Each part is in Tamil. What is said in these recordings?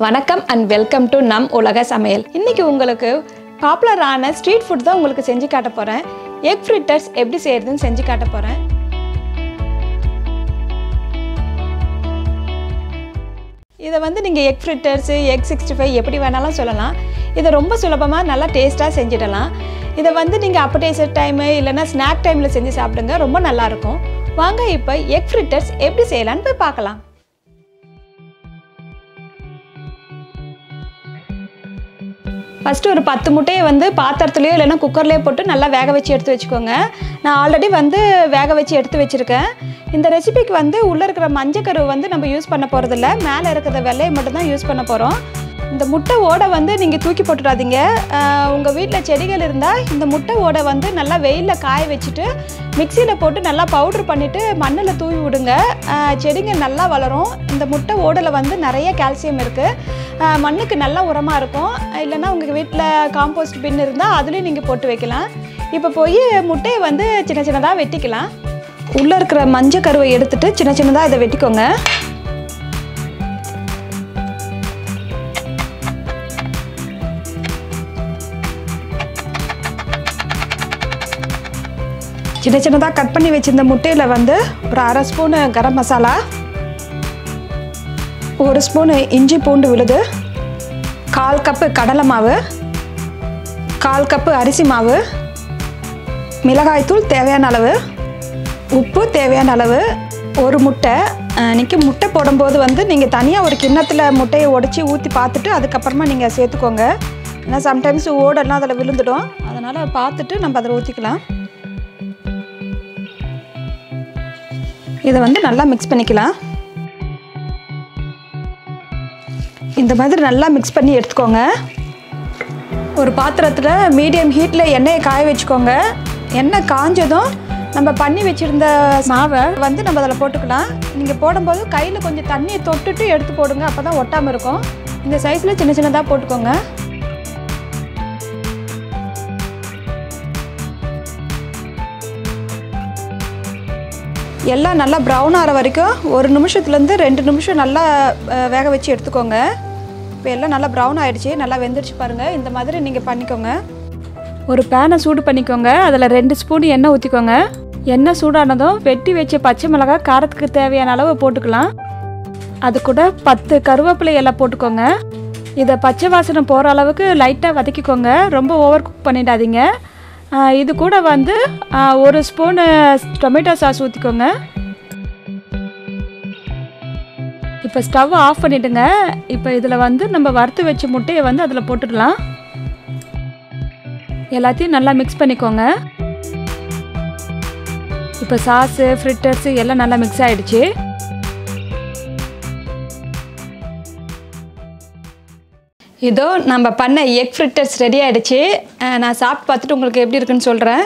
வணக்கம் and welcome to நம் உலக சமையல். இன்னைக்கு உங்களுக்கு பாப்புலரான ஸ்ட்ரீட் ஃபுட் தான் உங்களுக்கு செஞ்சு காட்ட போறேன். எக் ஃப்ரிட்டர்ஸ் எப்படி செய்யறதுன்னு செஞ்சு காட்ட போறேன். இதை வந்து நீங்க எக் ஃப்ரிட்டர்ஸ், எக் 65 எப்படி வேணாலும் சொல்லலாம். இதை ரொம்ப சுலபமா நல்லா டேஸ்டா செஞ்சிடலாம். இதை வந்து நீங்க அப்படைசர் டைம் இல்லனா ஸ்நாக் டைம்ல செஞ்சு சாப்பிடுங்க, ரொம்ப நல்லா இருக்கும். வாங்க இப்போ எக் ஃப்ரிட்டர்ஸ் எப்படி செய்யலாம்னு போய் பார்க்கலாம். ஃபஸ்ட்டு ஒரு 10 முட்டையை வந்து பாத்திரத்துலையோ இல்லைனா குக்கர்லேயோ போட்டு நல்லா வேக வச்சு எடுத்து வச்சுக்கோங்க. நான் ஆல்ரெடி வந்து வேக வச்சு எடுத்து வச்சுருக்கேன். இந்த ரெசிபிக்கு வந்து உள்ளே இருக்கிற மஞ்சக்கரு வந்து நம்ம யூஸ் பண்ண போகிறதில்ல, மேலே இருக்கிற வெள்ளையை மட்டும்தான் யூஸ் பண்ண போகிறோம். இந்த முட்டை ஓடை வந்து நீங்கள் தூக்கி போட்டுடாதீங்க. உங்கள் வீட்டில் செடிகள் இருந்தால் இந்த முட்டை ஓடை வந்து நல்லா வெயிலில் காய வச்சுட்டு மிக்சியில் போட்டு நல்லா பவுட்ரு பண்ணிவிட்டு மண்ணில் தூவி விடுங்க. செடிங்க நல்லா வளரும். இந்த முட்டை ஓடையில் வந்து நிறைய கால்சியம் இருக்குது. மண்ணுக்கு நல்லா உரமாக இருக்கும். இல்லைன்னா உங்கள் வீட்டில் காம்போஸ்ட் பின் இருந்தால் அதுலேயும் நீங்கள் போட்டு வைக்கலாம். இப்போ போய் முட்டையை வந்து சின்ன சின்னதாக வெட்டிக்கலாம். உள்ளே இருக்கிற மஞ்சள் கருவை எடுத்துகிட்டு சின்ன சின்னதாக இதை வெட்டிக்கோங்க. சின்ன சின்னதாக கட் பண்ணி வச்சிருந்த முட்டையில் வந்து ஒரு 1/2 ஸ்பூனு கரம் மசாலா, 1 ஸ்பூனு இஞ்சி பூண்டு விழுது, 1/4 கப்பு கடலை மாவு, 1/4 கப்பு அரிசி மாவு, மிளகாய்த்தூள் தேவையான அளவு, உப்பு தேவையான அளவு, ஒரு முட்டை. இன்றைக்கி முட்டை போடும்போது வந்து நீங்கள் தனியாக ஒரு கிண்ணத்தில் முட்டையை உடச்சி ஊற்றி பார்த்துட்டு அதுக்கப்புறமா நீங்கள் சேர்த்துக்கோங்க. ஏன்னா சம்டைம்ஸ் ஓடெல்லாம் அதில் விழுந்துடும். அதனால் பார்த்துட்டு நம்ம அதில் ஊற்றிக்கலாம். இதை வந்து நல்லா மிக்ஸ் பண்ணிக்கலாம். இந்த மாதிரி நல்லா மிக்ஸ் பண்ணி எடுத்துக்கோங்க. ஒரு பாத்திரத்தில் மீடியம் ஹீட்டில் எண்ணெயை காய வச்சுக்கோங்க. எண்ணெய் காஞ்சதும் நம்ம பண்ணி வச்சுருந்த மாவை வந்து நம்ம அதில் போட்டுக்கலாம். நீங்கள் போடும்போது கையில் கொஞ்சம் தண்ணியை தொட்டுட்டு எடுத்து போடுங்க, அப்போ தான் ஒட்டாமல் இருக்கும். இந்த சைஸில் சின்ன சின்னதாக போட்டுக்கோங்க. எல்லாம் நல்லா ப்ரௌன் ஆகிற வரைக்கும் 1 நிமிஷத்துலேருந்து 2 நிமிஷம் நல்லா வேக வச்சு எடுத்துக்கோங்க. இப்போ எல்லாம் நல்லா ப்ரௌன் ஆகிடுச்சி, நல்லா வெந்துருச்சு பாருங்கள். இந்த மாதிரி நீங்கள் பண்ணிக்கோங்க. ஒரு பேனை சூடு பண்ணிக்கோங்க. அதில் 2 ஸ்பூன் எண்ணெய் ஊற்றிக்கோங்க. எண்ணெய் சூடானதும் வெட்டி வச்ச பச்சை மிளகாய் காரத்துக்கு தேவையான அளவு போட்டுக்கலாம். அது கூட 10 கருவேப்பிலை எல்லாம் போட்டுக்கோங்க. இதை பச்சை வாசனை போகிற அளவுக்கு லைட்டாக வதக்கிக்கோங்க, ரொம்ப ஓவர் குக் பண்ணிடாதீங்க. இது கூட வந்து 1 ஸ்பூனு டொமேட்டோ சாஸ் ஊற்றிக்கோங்க. இப்போ ஸ்டவ் ஆஃப் பண்ணிவிடுங்க. இப்போ இதில் வந்து நம்ம வறுத்து வச்ச முட்டையை வந்து அதில் போட்டுடலாம். எல்லாத்தையும் நல்லா மிக்ஸ் பண்ணிக்கோங்க. இப்போ சாஸு ஃப்ரிட்டர்ஸு எல்லாம் நல்லா மிக்ஸ் ஆகிடுச்சு. இதோ நம்ம பண்ண எக் ஃப்ரிட்டர்ஸ் ரெடி ஆகிடுச்சு. நான் சாப்பிட்டு பார்த்துட்டு உங்களுக்கு எப்படி இருக்குன்னு சொல்கிறேன்.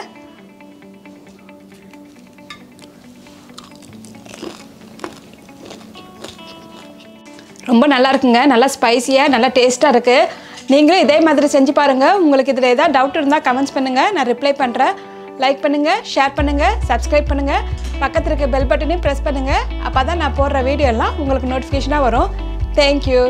ரொம்ப நல்லா இருக்குங்க. நல்லா ஸ்பைஸியாக நல்லா டேஸ்ட்டாக இருக்குது. நீங்களும் இதே மாதிரி செஞ்சு பாருங்கள். உங்களுக்கு இதில் ஏதாவது டவுட் இருந்தால் கமெண்ட்ஸ் பண்ணுங்கள், நான் ரிப்ளை பண்ணுறேன். லைக் பண்ணுங்கள், ஷேர் பண்ணுங்கள், சப்ஸ்கிரைப் பண்ணுங்கள். பக்கத்தில் இருக்க பெல் பட்டனையும் ப்ரெஸ் பண்ணுங்கள். அப்போ தான் நான் போடுற வீடியோ எல்லாம் உங்களுக்கு நோட்டிஃபிகேஷனாக வரும். தேங்க்யூ.